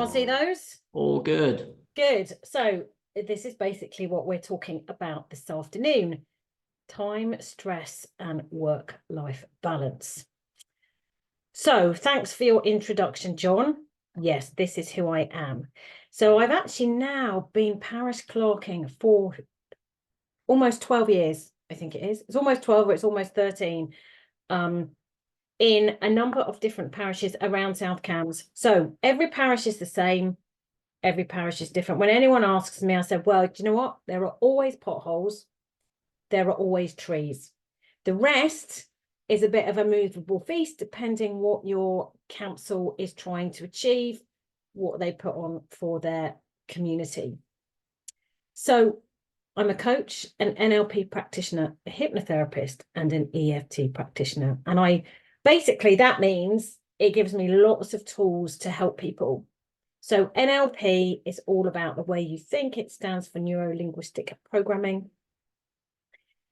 everyone see those? All good. Good. So this is basically what we're talking about this afternoon. Time, stress, and work-life balance. So thanks for your introduction, John. Yes, this is who I am. So I've actually now been parish clerking for almost 12 years, I think it is. It's almost 12 or it's almost 13. In a number of different parishes around South Cambs. So every parish is the same. Every parish is different. When anyone asks me, I said, well, do you know what? There are always potholes. There are always trees. The rest is a bit of a movable feast, depending what your council is trying to achieve, what they put on for their community. So I'm a coach, an NLP practitioner, a hypnotherapist, and an EFT practitioner. And basically that means it gives me lots of tools to help people. So NLP is all about the way you think. It stands for neuro-linguistic programming.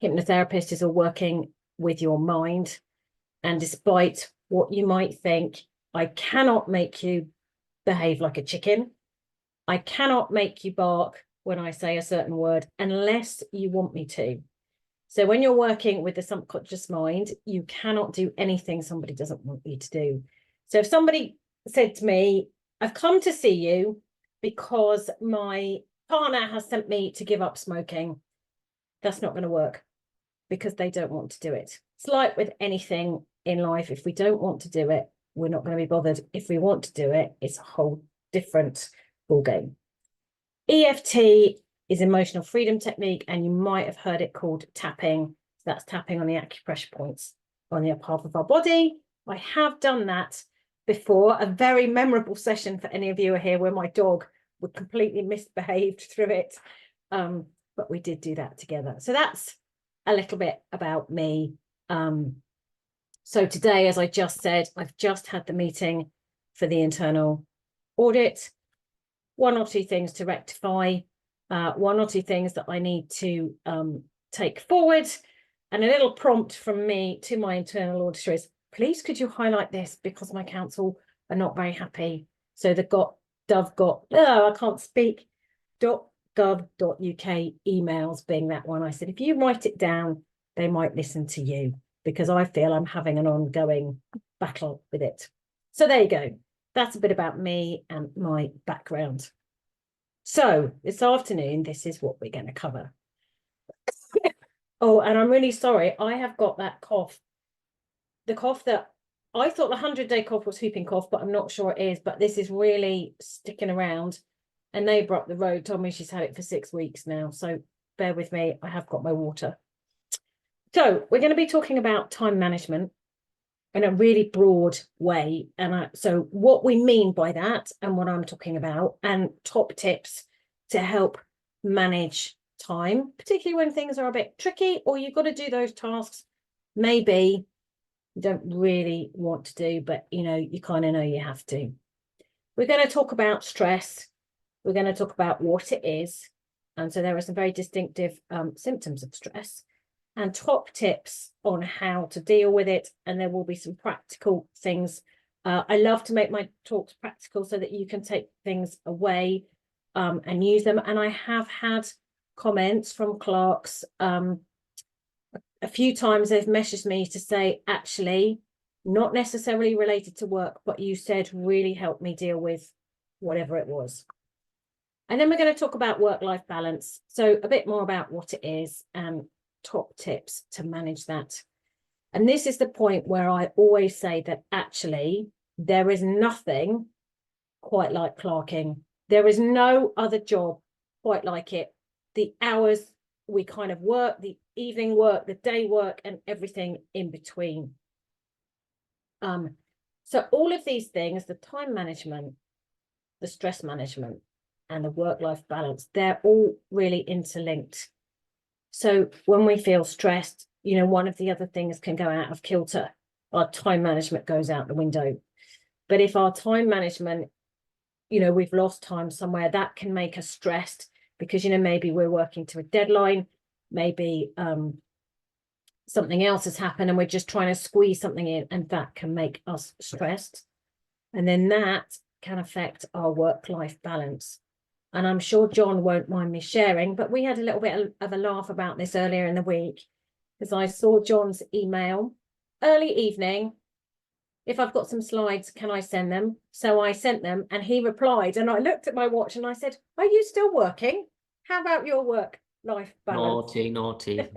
Hypnotherapist is all working with your mind. And despite what you might think, I cannot make you behave like a chicken. I cannot make you bark when I say a certain word unless you want me to. So when you're working with the subconscious mind, you cannot do anything somebody doesn't want you to do. So if somebody said to me, I've come to see you because my partner has sent me to give up smoking, that's not going to work because they don't want to do it. It's like with anything in life. If we don't want to do it, we're not going to be bothered. If we want to do it, it's a whole different ballgame. EFT is emotional freedom technique, and you might have heard it called tapping. That's tapping on the acupressure points on the upper half of our body. I have done that before, a very memorable session for any of you who are here where my dog would completely misbehaved through it. But we did do that together. So that's a little bit about me. So today, as I just said, I've just had the meeting for the internal audit. One or two things to rectify, one or two things that I need to take forward, and a little prompt from me to my internal auditor is, please could you highlight this because my council are not very happy. So the I can't speak, .gov.uk emails being that one. I said, if you write it down, they might listen to you because I feel I'm having an ongoing battle with it. So there you go. That's a bit about me and my background. So this afternoon, this is what we're going to cover. Oh, and I'm really sorry. I have got that cough. The cough that I thought the 100-day cough was whooping cough, but I'm not sure it is. But this is really sticking around. A neighbour up the road told me she's had it for 6 weeks now. So bear with me. I have got my water. So we're going to be talking about time management in a really broad way. And so what we mean by that and what I'm talking about and top tips to help manage time, particularly when things are a bit tricky or you've got to do those tasks maybe you don't really want to do, but you kind of know you have to. We're going to talk about stress. We're going to talk about what it is. And so there are some very distinctive symptoms of stress and top tips on how to deal with it. And there will be some practical things. I love to make my talks practical so that you can take things away and use them. And I have had comments from clerks. A few times they've messaged me to say, actually, not necessarily related to work, but you said really helped me deal with whatever it was. And then we're going to talk about work-life balance. So a bit more about what it is and top tips to manage that. And this is the point where I always say that actually there is nothing quite like clerking. There is no other job quite like it. The hours we kind of work, the evening work, the day work, and everything in between. So all of these things, the time management, the stress management, and the work-life balance, they're all really interlinked. So when we feel stressed, one of the other things can go out of kilter. Our time management goes out the window. But if our time management, we've lost time somewhere, that can make us stressed because, maybe we're working to a deadline, maybe something else has happened and we're just trying to squeeze something in, and that can make us stressed. And then that can affect our work-life balance. And I'm sure John won't mind me sharing, but we had a little bit of a laugh about this earlier in the week, because I saw John's email early evening. If I've got some slides, can I send them? So I sent them, and he replied, and I looked at my watch and I said, are you still working? How about your work-life balance? Naughty, naughty.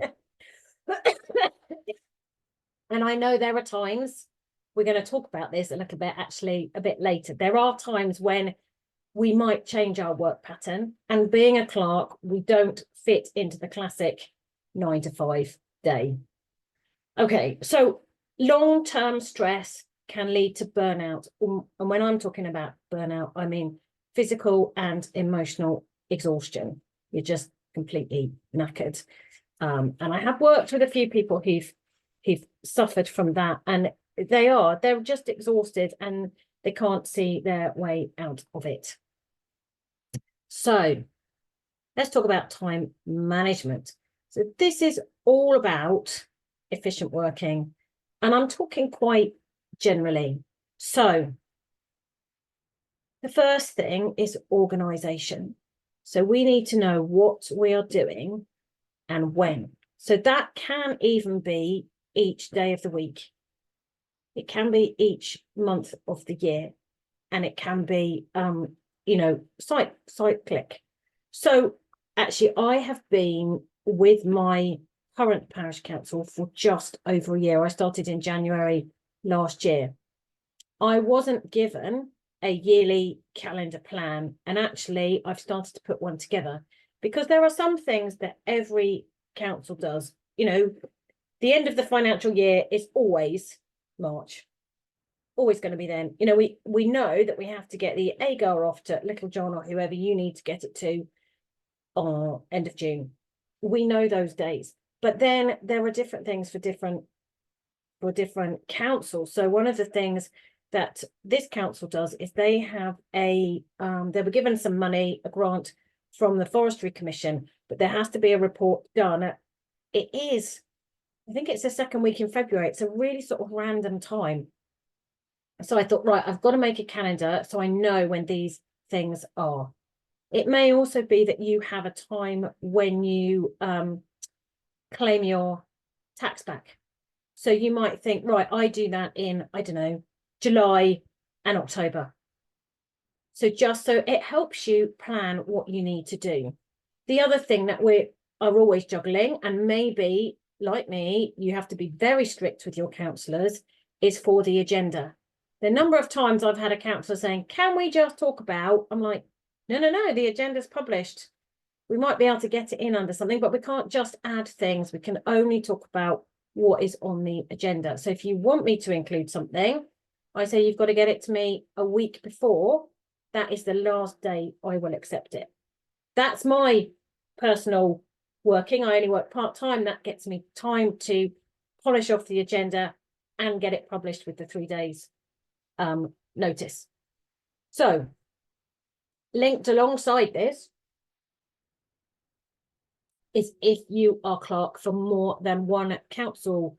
And I know there are times, we're going to talk about this a little bit, actually, a bit later. There are times when we might change our work pattern. And being a clerk, we don't fit into the classic 9 to 5 day. Okay, so long-term stress can lead to burnout. And when I'm talking about burnout, I mean physical and emotional exhaustion. You're just completely knackered. And I have worked with a few people who've suffered from that, and they're just exhausted and they can't see their way out of it. So let's talk about time management. So this is all about efficient working, and I'm talking quite generally. So the first thing is organization. So we need to know what we are doing and when. So that can even be each day of the week. It can be each month of the year, and it can be, cyclic. So actually, I have been with my current parish council for just over a year. I started in January last year. I wasn't given a yearly calendar plan, and actually I've started to put one together, because there are some things that every council does. The end of the financial year is always March, always going to be then. We know that we have to get the AGAR off to Little John or whoever you need to get it to end of June. We know those days, but then there are different things for different councils. So one of the things that this council does is they have they were given some money, a grant from the Forestry Commission, but there has to be a report done. I think it's the second week in February. It's a really sort of random time. So I thought, right, I've got to make a calendar so I know when these things are. It may also be that you have a time when you claim your tax back. So you might think, right, I do that in, I don't know, July and October. So just so it helps you plan what you need to do. The other thing that we are always juggling, and maybe like me, you have to be very strict with your councillors, is for the agenda. The number of times I've had a councillor saying, can we just talk about, I'm like, no, the agenda's published. We might be able to get it in under something, but we can't just add things. We can only talk about what is on the agenda. So if you want me to include something, I say you've got to get it to me a week before. That is the last day I will accept it. That's my personal working. I only work part-time. That gets me time to polish off the agenda and get it published with the 3 days notice. So linked alongside this is if you are clerk for more than one council,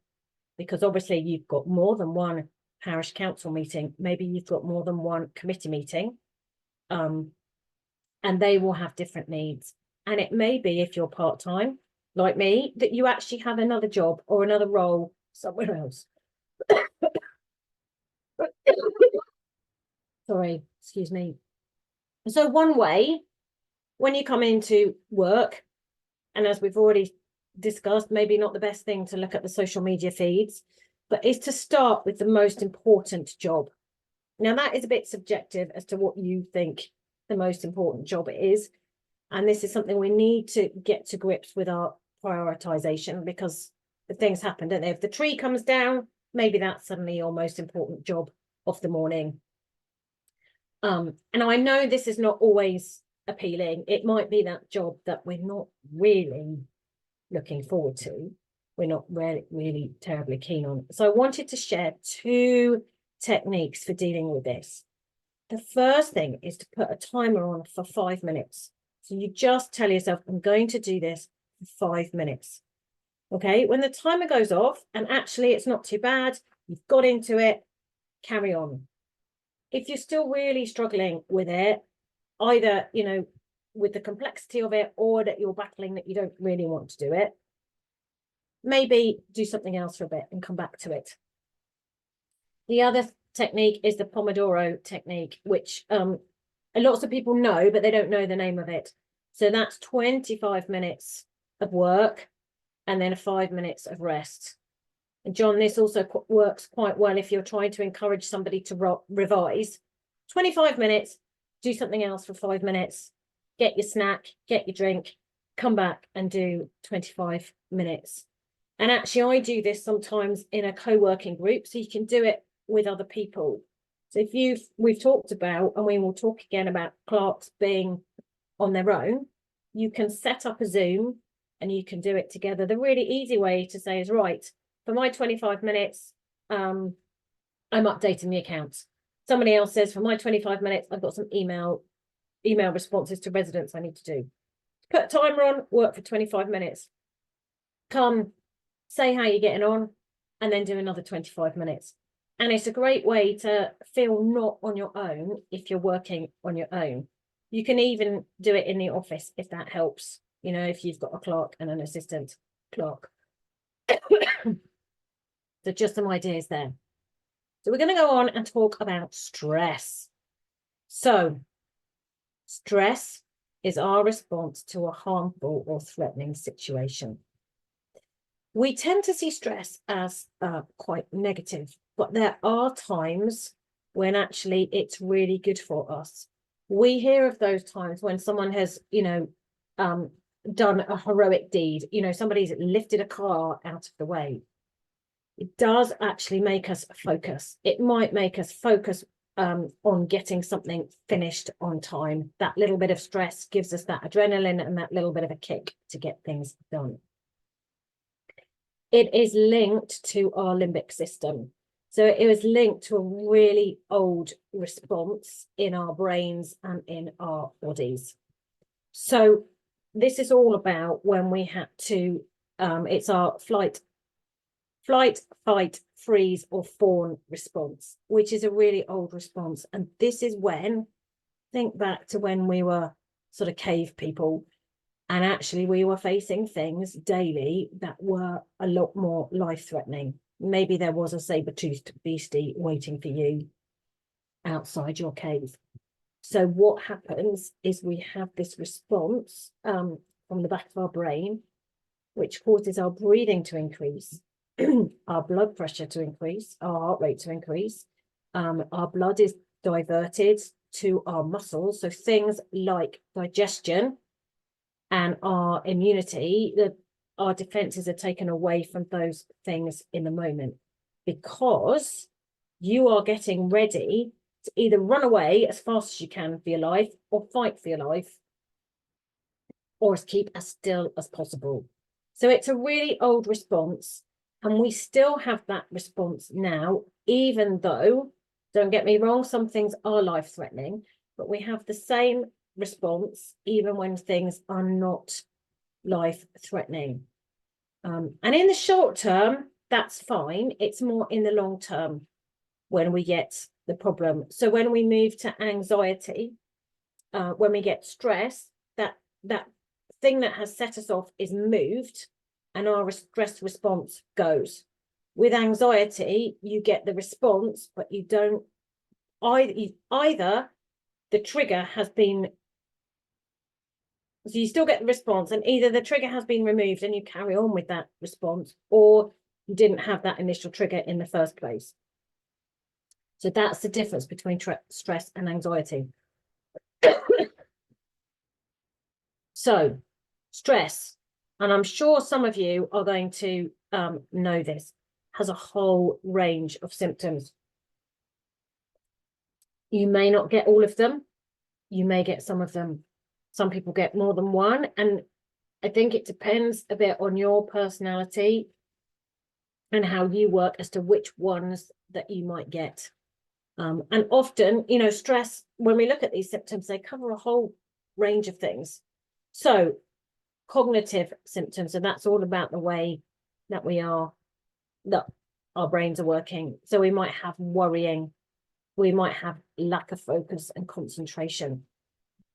because obviously you've got more than one parish council meeting, maybe you've got more than one committee meeting, and they will have different needs. And it may be, if you're part-time like me, that you actually have another job or another role somewhere else. Sorry, excuse me. So one way, when you come into work, and as we've already discussed, maybe not the best thing to look at the social media feeds, but is to start with the most important job. Now, that is a bit subjective as to what you think the most important job is. And this is something we need to get to grips with our prioritization, because the things happen, don't they? If the tree comes down, maybe that's suddenly your most important job of the morning. And I know this is not always appealing. It might be that job that we're not really looking forward to. We're not really terribly keen on. So I wanted to share 2 techniques for dealing with this. The first thing is to put a timer on for 5 minutes. So you just tell yourself, I'm going to do this for 5 minutes. Okay, when the timer goes off, and actually it's not too bad, you've got into it, carry on. if you're still really struggling with it, either, you know, with the complexity of it, or that you're battling that you don't really want to do it, maybe do something else for a bit and come back to it. The other technique is the Pomodoro technique, which lots of people know, but they don't know the name of it. So that's 25 minutes of work and then 5 minutes of rest. And John, this also works quite well if you're trying to encourage somebody to revise. 25 minutes, do something else for 5 minutes, get your snack, get your drink, come back and do 25 minutes. And actually, I do this sometimes in a co-working group, so you can do it with other people. So if we've talked about, and we will talk again about clerks being on their own, you can set up a Zoom and you can do it together. The really easy way to say is, right, for my 25 minutes, I'm updating the accounts. Somebody else says, for my 25 minutes, I've got some email responses to residents I need to do. Put a timer on, work for 25 minutes. Come, say how you're getting on, and then do another 25 minutes. And it's a great way to feel not on your own if you're working on your own. You can even do it in the office if that helps, you know, if you've got a clerk and an assistant clerk. So just some ideas there. So we're going to go on and talk about stress. So stress is our response to a harmful or threatening situation. We tend to see stress as quite negative, but there are times when actually it's really good for us. We hear of those times when someone has, you know, done a heroic deed, you know, somebody's lifted a car out of the way. It does actually make us focus. It might make us focus on getting something finished on time. That little bit of stress gives us that adrenaline and that little bit of a kick to get things done. It is linked to our limbic system. So it was linked to a really old response in our brains and in our bodies. So this is all about when we had to, it's our flight, fight, freeze, or fawn response, which is a really old response. And this is when, think back to when we were sort of cave people, and actually we were facing things daily that were a lot more life-threatening. Maybe there was a saber-toothed beastie waiting for you outside your cave. So what happens is we have this response from the back of our brain, which causes our breathing to increase, our blood pressure to increase, our heart rate to increase. Our blood is diverted to our muscles. So things like digestion and our immunity, our defenses are taken away from those things in the moment, because you are getting ready to either run away as fast as you can for your life, or fight for your life, or keep as still as possible. So it's a really old response, and we still have that response now, even though, don't get me wrong, some things are life-threatening, but we have the same response even when things are not life-threatening. And in the short term, that's fine. It's more in the long term when we get the problem. So when we move to anxiety, when we get stress, that thing that has set us off is moved, and our stress response goes. With anxiety, you get the response, but you don't, either the trigger has been, so you still get the response, and either the trigger has been removed and you carry on with that response, or you didn't have that initial trigger in the first place. So that's the difference between stress and anxiety. So stress, and I'm sure some of you are going to know this, has a whole range of symptoms. You may not get all of them. You may get some of them. Some people get more than one. And I think it depends a bit on your personality and how you work as to which ones that you might get. And often, you know, stress, when we look at these symptoms, they cover a whole range of things. So cognitive symptoms, and that's all about the way that that our brains are working. So we might have worrying, we might have lack of focus and concentration.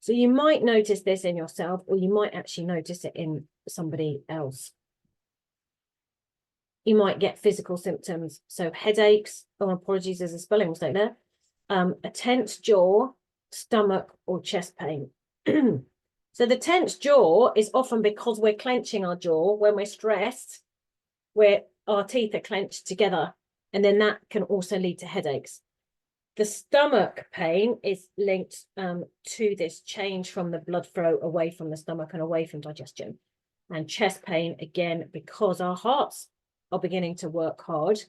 So you might notice this in yourself, or you might actually notice it in somebody else. You might get physical symptoms. So headaches, oh, apologies, there's a spelling mistake there. A tense jaw, stomach, or chest pain. So the tense jaw is often because we're clenching our jaw. When we're stressed, where our teeth are clenched together, and then that can also lead to headaches. The stomach pain is linked to this change from the blood flow away from the stomach and away from digestion. And chest pain, again, because our hearts are beginning to work hard,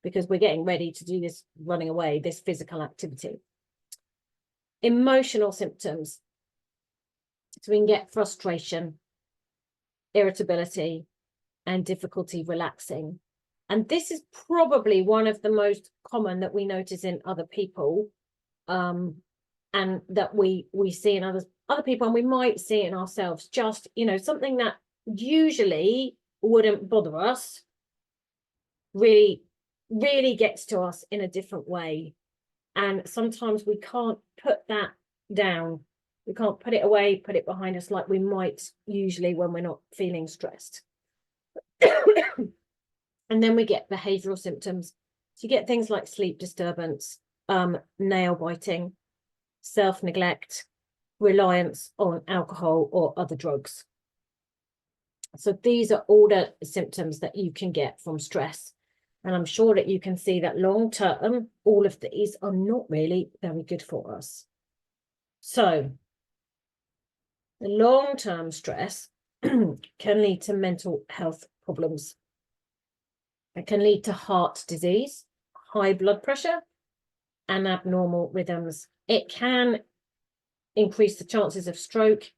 because we're getting ready to do this running away, this physical activity. Emotional symptoms. So we can get frustration, irritability, and difficulty relaxing. And this is probably one of the most common that we notice in other people, and that we see in other people, and we might see it in ourselves. Just, you know, something that usually wouldn't bother us really gets to us in a different way. And sometimes we can't put that down. We can't put it away, put it behind us like we might usually when we're not feeling stressed. And then we get behavioral symptoms. So you get things like sleep disturbance, nail biting, self-neglect, reliance on alcohol or other drugs. So these are all the symptoms that you can get from stress. And I'm sure that you can see that long term, all of these are not really very good for us. So the long-term stress can lead to mental health problems. It can lead to heart disease, high blood pressure, and abnormal rhythms. It can increase the chances of stroke,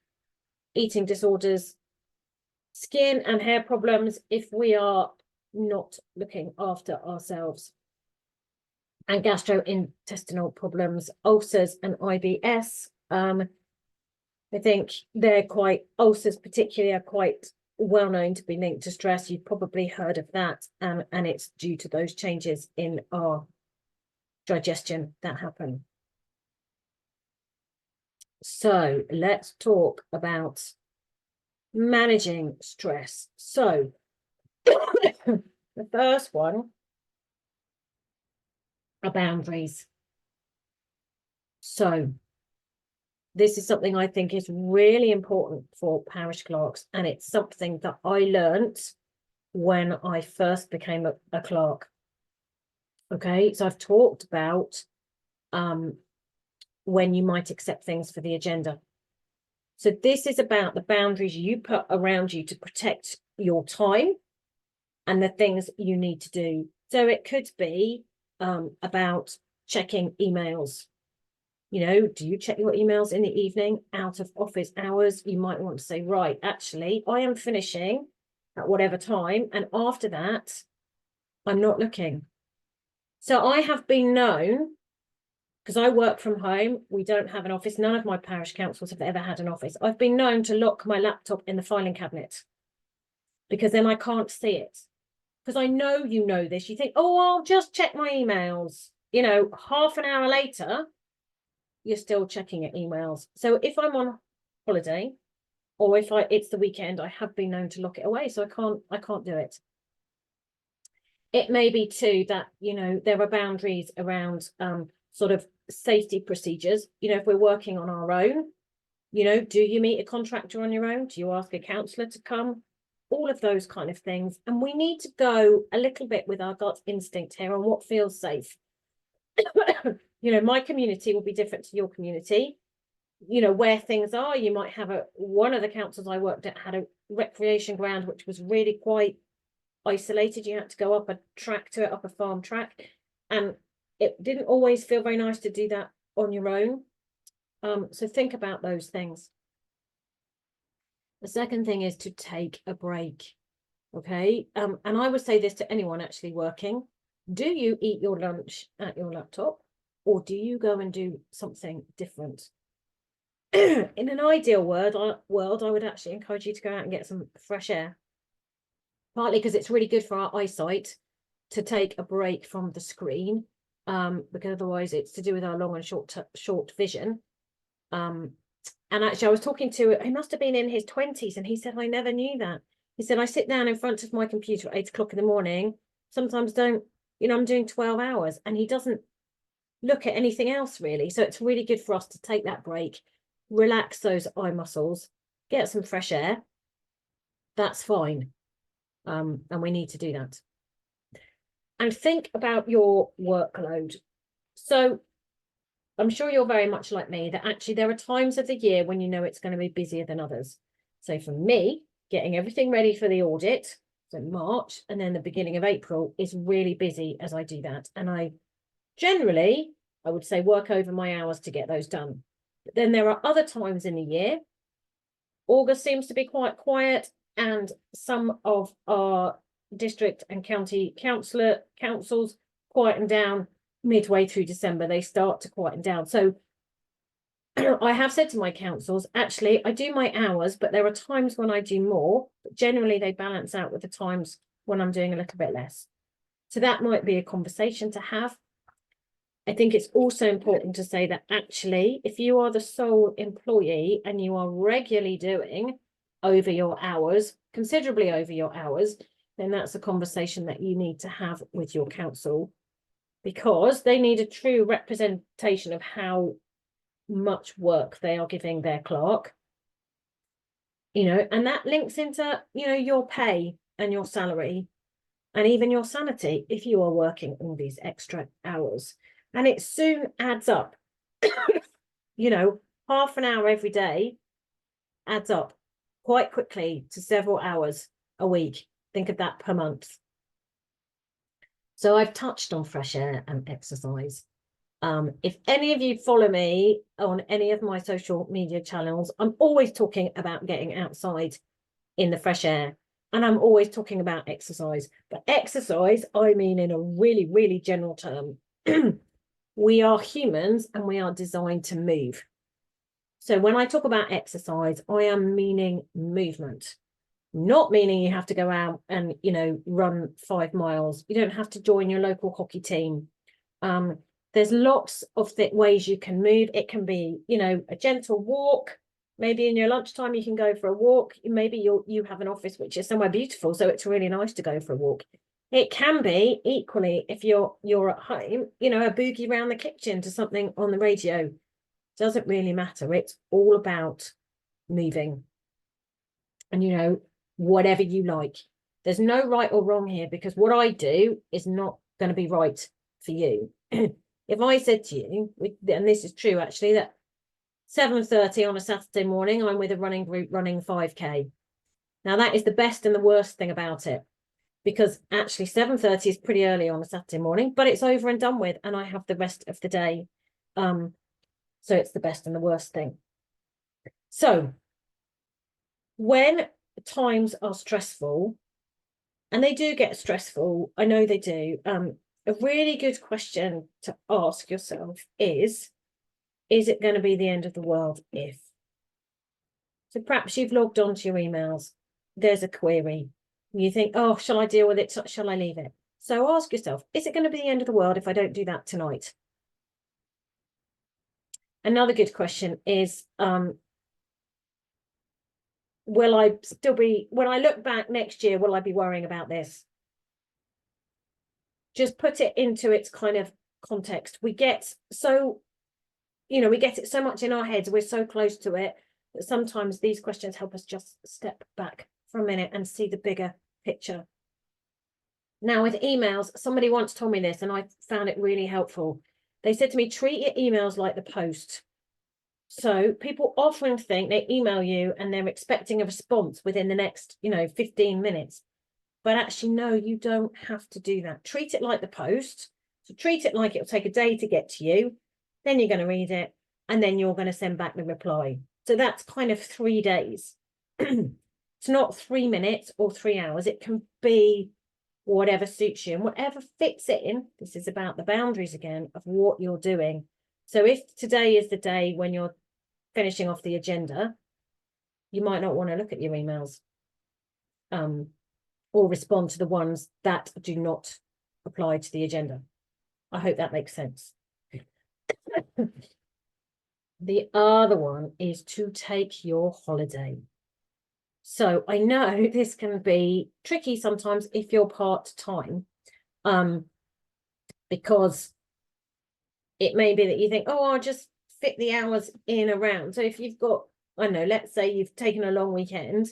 eating disorders, skin and hair problems if we are not looking after ourselves, and gastrointestinal problems, ulcers and IBS. I think ulcers particularly are quite well known to be linked to stress. You've probably heard of that, and it's due to those changes in our digestion that happen. So let's talk about managing stress. So the first one are boundaries. So this is something I think is really important for parish clerks, and it's something that I learned when I first became a clerk. Okay, so I've talked about when you might accept things for the agenda. So this is about the boundaries you put around you to protect your time and the things you need to do. So it could be about checking emails. You know, do you check your emails in the evening out of office hours? You might want to say, right, actually, I am finishing at whatever time, and after that, I'm not looking. So I have been known, because I work from home, we don't have an office. None of my parish councils have ever had an office. I've been known to lock my laptop in the filing cabinet, because then I can't see it. Because I know you know this. You think, oh, I'll just check my emails. You know, half an hour later, you're still checking your emails. So if I'm on holiday, or if it's the weekend, I have been known to lock it away. So I can't do it. It may be too that, you know, there are boundaries around sort of safety procedures. You know, if we're working on our own, you know, do you meet a contractor on your own? Do you ask a counsellor to come? All of those kind of things. And we need to go a little bit with our gut instinct here on what feels safe. You know, my community will be different to your community. You know, where things are, you might have one of the councils I worked at had a recreation ground which was really quite isolated. You had to go up a track to it, up a farm track, and it didn't always feel very nice to do that on your own. So think about those things. The second thing is to take a break. Okay, and I would say this to anyone actually working. Do you eat your lunch at your laptop, or do you go and do something different? In an ideal world, I would actually encourage you to go out and get some fresh air. Partly because it's really good for our eyesight to take a break from the screen, because otherwise it's to do with our long and short vision. And actually I was talking to, he must have been in his 20s, and he said, I never knew that. He said, I sit down in front of my computer at 8 o'clock in the morning, sometimes don't, I'm doing 12 hours, and he doesn't look at anything else really. So it's really good for us to take that break, relax those eye muscles, get some fresh air. That's fine. And we need to do that. And think about your workload. So I'm sure you're very much like me, that actually there are times of the year when you know it's going to be busier than others. So for me, getting everything ready for the audit, so March, and then the beginning of April is really busy as I do that. And I generally, I would say, work over my hours to get those done. But then there are other times in the year. August seems to be quite quiet, and some of our district and county councils quieten down midway through December. They start to quieten down. So I have said to my councils, actually, I do my hours, but there are times when I do more, but generally they balance out with the times when I'm doing a little bit less. So that might be a conversation to have. I think it's also important to say that actually, if you are the sole employee and you are regularly doing over your hours, considerably over your hours, then that's a conversation that you need to have with your council, because they need a true representation of how much work they are giving their clerk, and that links into, your pay and your salary and even your sanity if you are working all these extra hours. And it soon adds up. Half an hour every day adds up quite quickly to several hours a week. Think of that per month. So I've touched on fresh air and exercise. If any of you follow me on any of my social media channels, I'm always talking about getting outside in the fresh air. And I'm always talking about exercise. But exercise, I mean in a really, really general term. We are humans and we are designed to move. So when I talk about exercise, I am meaning movement, not meaning you have to go out and, run 5 miles. You don't have to join your local hockey team. There's lots of ways you can move. It can be, a gentle walk. Maybe in your lunchtime, you can go for a walk. Maybe you have an office which is somewhere beautiful, so it's really nice to go for a walk. It can be equally, if you're at home, a boogie around the kitchen to something on the radio. Doesn't really matter. It's all about moving. And, whatever you like. There's no right or wrong here, because what I do is not going to be right for you. If I said to you, and this is true actually, that 7:30 on a Saturday morning, I'm with a running group running 5K. Now that is the best and the worst thing about it, because actually 7:30 is pretty early on a Saturday morning, but it's over and done with, and I have the rest of the day. So it's the best and the worst thing. So when times are stressful, and they do get stressful, I know they do, a really good question to ask yourself is it going to be the end of the world if? So perhaps you've logged onto your emails, there's a query, you think, oh, shall I deal with it? Shall I leave it? So ask yourself, is it going to be the end of the world if I don't do that tonight? Another good question is, will I still be, when I look back next year, will I be worrying about this? Just put it into its kind of context. We get so, we get it so much in our heads, we're so close to it, that sometimes these questions help us just step back for a minute and see the bigger picture. Now with emails, somebody once told me this and I found it really helpful. They said to me, treat your emails like the post. So people often think they email you and they're expecting a response within the next, 15 minutes. But actually, no, you don't have to do that. Treat it like the post. So treat it like it'll take a day to get to you. Then you're going to read it and then you're going to send back the reply. So that's kind of 3 days. It's not 3 minutes or 3 hours. It can be whatever suits you and whatever fits in. This is about the boundaries again of what you're doing. So if today is the day when you're finishing off the agenda, you might not want to look at your emails or respond to the ones that do not apply to the agenda. I hope that makes sense. The other one is to take your holiday. So I know this can be tricky sometimes if you're part-time, because it may be that you think, oh, I'll just fit the hours in around. So if you've got, I don't know, let's say you've taken a long weekend.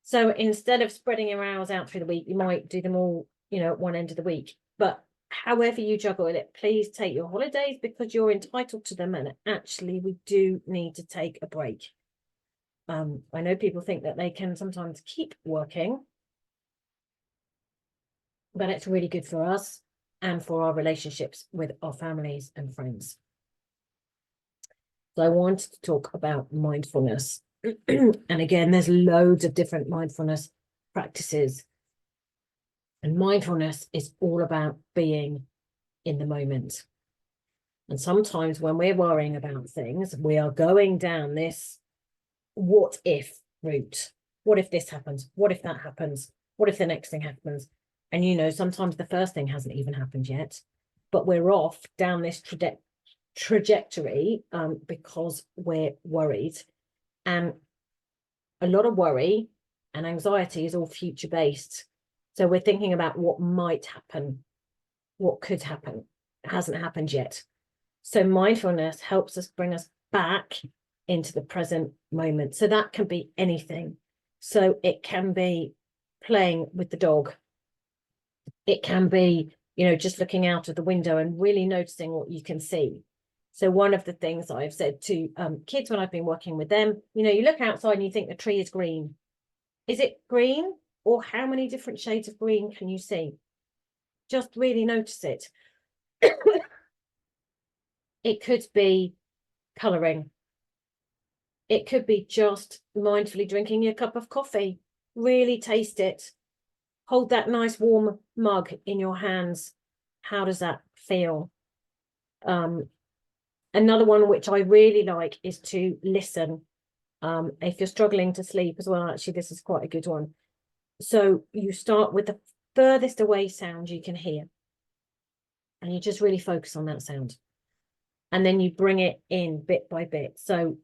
So instead of spreading your hours out through the week, you might do them all, you know, at one end of the week. But however you juggle it, please take your holidays because you're entitled to them. And actually, we do need to take a break. I know people think that they can sometimes keep working, but it's really good for us and for our relationships with our families and friends. So I wanted to talk about mindfulness. And again, there's loads of different mindfulness practices. And mindfulness is all about being in the moment. And sometimes when we're worrying about things, we are going down this what if route. What if this happens? What if that happens? What if the next thing happens? And, you know, sometimes the first thing hasn't even happened yet, but we're off down this trajectory because we're worried. And a lot of worry and anxiety is all future based. So we're thinking about what might happen, what could happen. It hasn't happened yet. So mindfulness helps us bring us back into the present moment. So that can be anything. So it can be playing with the dog. It can be, you know, just looking out of the window and really noticing what you can see. So one of the things I've said to kids when I've been working with them, you know, you look outside and you think the tree is green. Is it green, or how many different shades of green can you see? Just really notice it. It could be colouring. It could be just mindfully drinking your cup of coffee. Really taste it. Hold that nice warm mug in your hands. How does that feel? Another one which I really like is to listen. If you're struggling to sleep as well, actually, this is quite a good one. So you start with the furthest away sound you can hear. And you just really focus on that sound. And then you bring it in bit by bit. So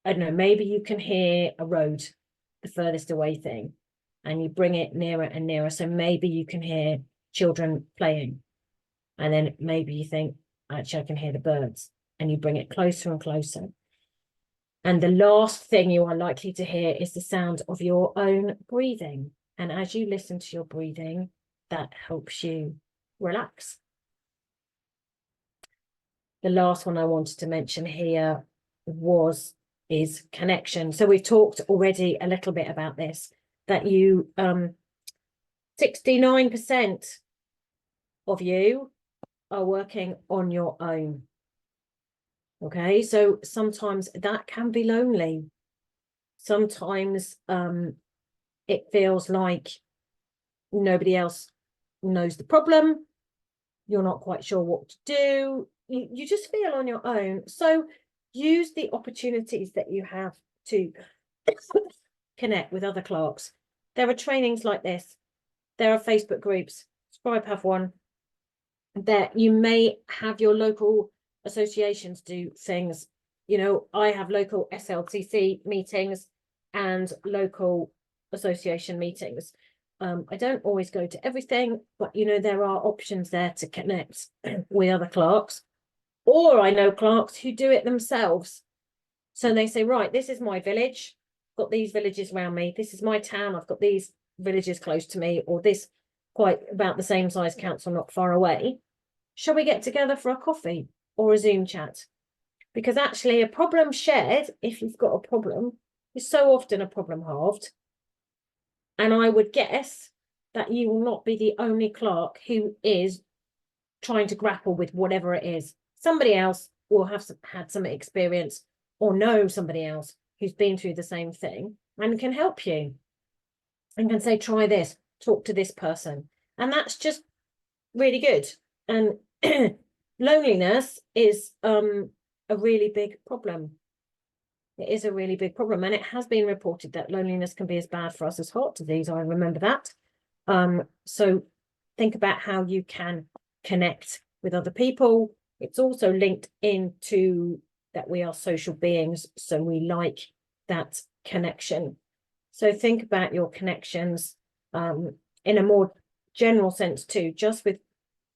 I don't know, maybe you can hear a road, the furthest away thing, and you bring it nearer and nearer. So maybe you can hear children playing. And then maybe you think, actually, I can hear the birds. And you bring it closer and closer. And the last thing you are likely to hear is the sound of your own breathing. And as you listen to your breathing, that helps you relax. The last one I wanted to mention here is connection. So we've talked already a little bit about this, that you 69% of you are working on your own. Okay, so sometimes that can be lonely. Sometimes it feels like nobody else knows the problem. You're not quite sure what to do. You just feel on your own. So use the opportunities that you have to connect with other clerks. There are trainings like this. There are Facebook groups. Scribe have one. That you may have your local associations do things. You know, I have local SLCC meetings and local association meetings. I don't always go to everything, but, you know, there are options there to connect with other clerks. Or I know clerks who do it themselves. So they say, right, this is my village. I've got these villages around me. This is my town. I've got these villages close to me, or this quite about the same size council not far away. Shall we get together for a coffee or a Zoom chat? Because actually a problem shared, if you've got a problem, is so often a problem halved. And I would guess that you will not be the only clerk who is trying to grapple with whatever it is. Somebody else will have had some experience or know somebody else who's been through the same thing and can help you and can say, try this, talk to this person. And that's just really good. And loneliness is a really big problem. It is a really big problem. And it has been reported that loneliness can be as bad for us as heart disease. I remember that. So think about how you can connect with other people. It's also linked into that we are social beings, so we like that connection. So think about your connections in a more general sense too, just with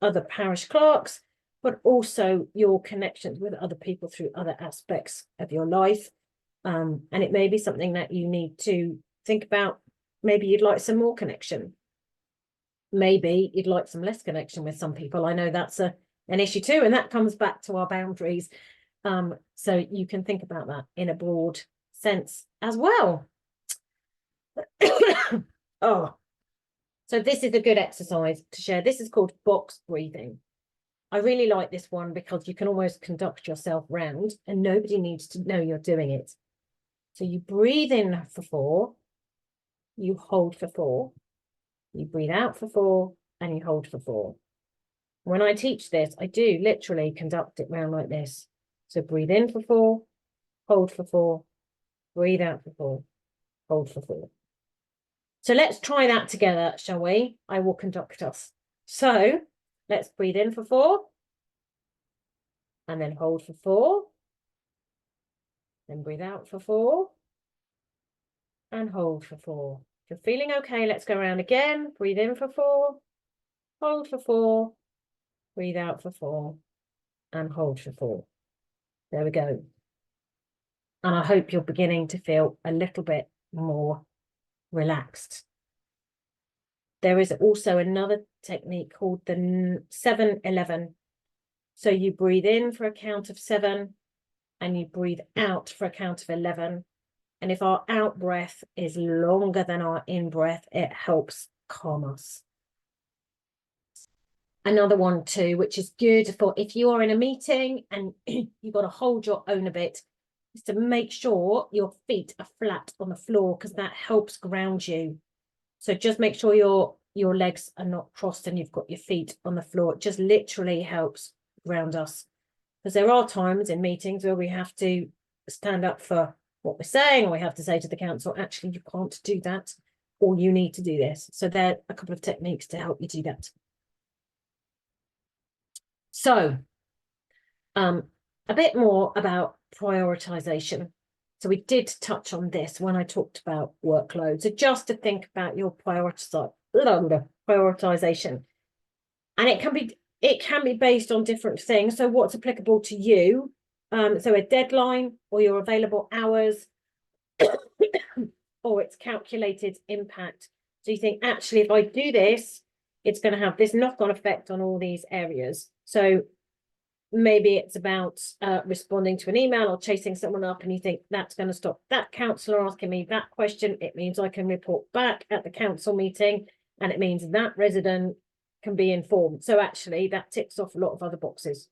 other parish clerks, but also your connections with other people through other aspects of your life. And it may be something that you need to think about. Maybe you'd like some more connection. Maybe you'd like some less connection with some people. I know that's an issue too, and that comes back to our boundaries. So you can think about that in a broad sense as well. Oh, so this is a good exercise to share. This is called box breathing. I really like this one because you can almost conduct yourself round and nobody needs to know you're doing it. So you breathe in for 4, you hold for 4, you breathe out for 4, and you hold for 4. When I teach this, I do literally conduct it round like this. So breathe in for 4, hold for 4, breathe out for 4, hold for 4. So let's try that together, shall we? I will conduct us. So let's breathe in for 4, and then hold for 4, then breathe out for 4, and hold for 4. If you're feeling okay, let's go around again. Breathe in for 4, hold for 4, breathe out for 4, and hold for 4. There we go. And I hope you're beginning to feel a little bit more relaxed. There is also another technique called the 7-11. So you breathe in for a count of 7 and you breathe out for a count of 11. And if our out breath is longer than our in breath, it helps calm us. Another one too, which is good for if you are in a meeting and you've got to hold your own a bit, is to make sure your feet are flat on the floor because that helps ground you. So just make sure your legs are not crossed and you've got your feet on the floor. It just literally helps ground us. Because there are times in meetings where we have to stand up for what we're saying, or we have to say to the council, actually, you can't do that, or you need to do this. So there are a couple of techniques to help you do that. So a bit more about prioritization. So we did touch on this when I talked about workload. So just to think about your prioritization. And it can be based on different things. So what's applicable to you? So a deadline or your available hours or its calculated impact. So you think, actually, if I do this, it's going to have this knock-on effect on all these areas. So maybe it's about responding to an email or chasing someone up, and you think that's going to stop that councillor asking me that question. It means I can report back at the council meeting, and it means that resident can be informed. So actually that ticks off a lot of other boxes.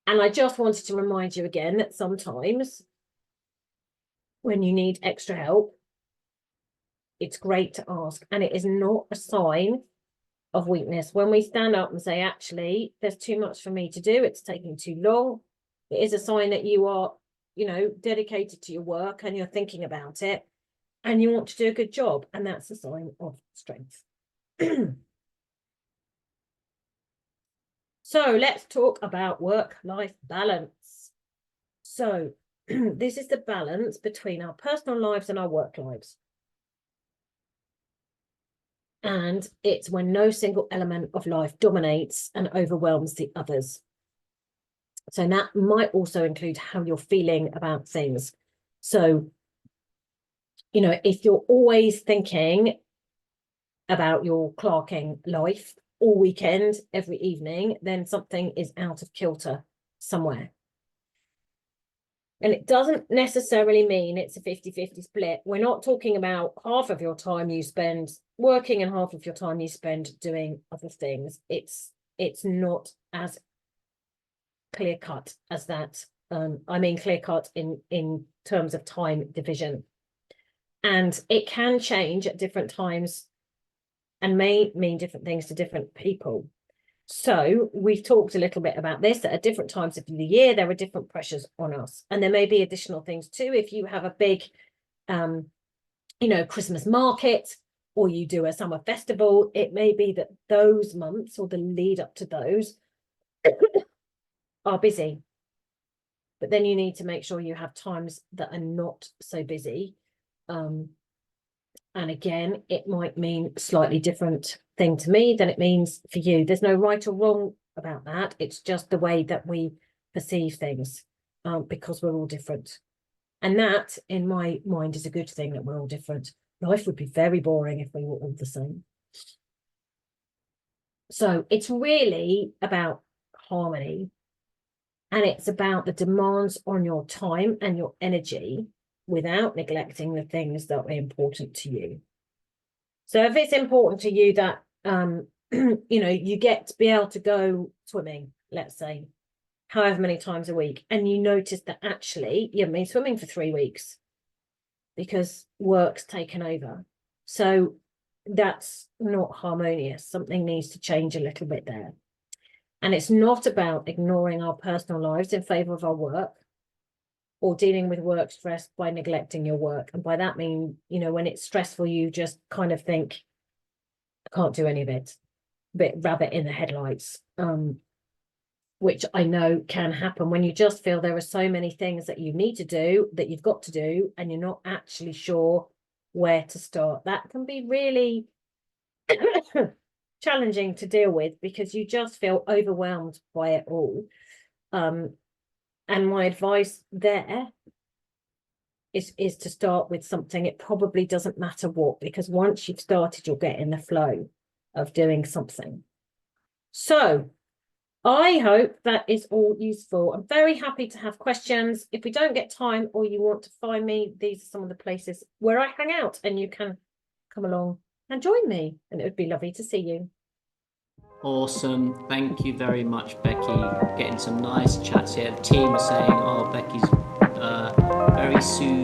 And I just wanted to remind you again that sometimes when you need extra help, it's great to ask, and it is not a sign of weakness. When we stand up and say, actually, there's too much for me to do, it's taking too long, it is a sign that you are, dedicated to your work and you're thinking about it and you want to do a good job, and that's a sign of strength. So let's talk about work-life balance. So this is the balance between our personal lives and our work lives. And it's when no single element of life dominates and overwhelms the others. So that might also include how you're feeling about things. So, if you're always thinking about your clerking life all weekend, every evening, then something is out of kilter somewhere. And it doesn't necessarily mean it's a 50-50 split. We're not talking about half of your time you spend working and half of your time you spend doing other things. It's not as clear cut as that. I mean clear cut in terms of time division. And it can change at different times and may mean different things to different people. So we've talked a little bit about this, that at different times of the year, there are different pressures on us. And there may be additional things too. If you have a big, Christmas market, or you do a summer festival, it may be that those months or the lead up to those are busy. But then you need to make sure you have times that are not so busy. And again, it might mean a slightly different thing to me than it means for you. There's no right or wrong about that. It's just the way that we perceive things, because we're all different. And that, in my mind, is a good thing, that we're all different. Life would be very boring if we were all the same. So it's really about harmony, and it's about the demands on your time and your energy without neglecting the things that are important to you. So if it's important to you that, you know, you get to be able to go swimming, let's say, however many times a week, and you notice that actually you haven't been swimming for 3 weeks because work's taken over. So that's not harmonious. Something needs to change a little bit there. And it's not about ignoring our personal lives in favor of our work, or dealing with work stress by neglecting your work. And by that mean, you know, when it's stressful, you just kind of think, I can't do any of it, a bit rabbit in the headlights, which I know can happen when you just feel there are so many things that you need to do, that you've got to do, and you're not actually sure where to start. That can be really challenging to deal with, because you just feel overwhelmed by it all. And my advice there is to start with something. It probably doesn't matter what, because once you've started, you'll get in the flow of doing something. So I hope that is all useful. I'm very happy to have questions. If we don't get time, or you want to find me, these are some of the places where I hang out, and you can come along and join me, and it would be lovely to see you. Awesome. Thank you very much, Becky. Getting some nice chats here. The team are saying, oh, Becky's very soothing.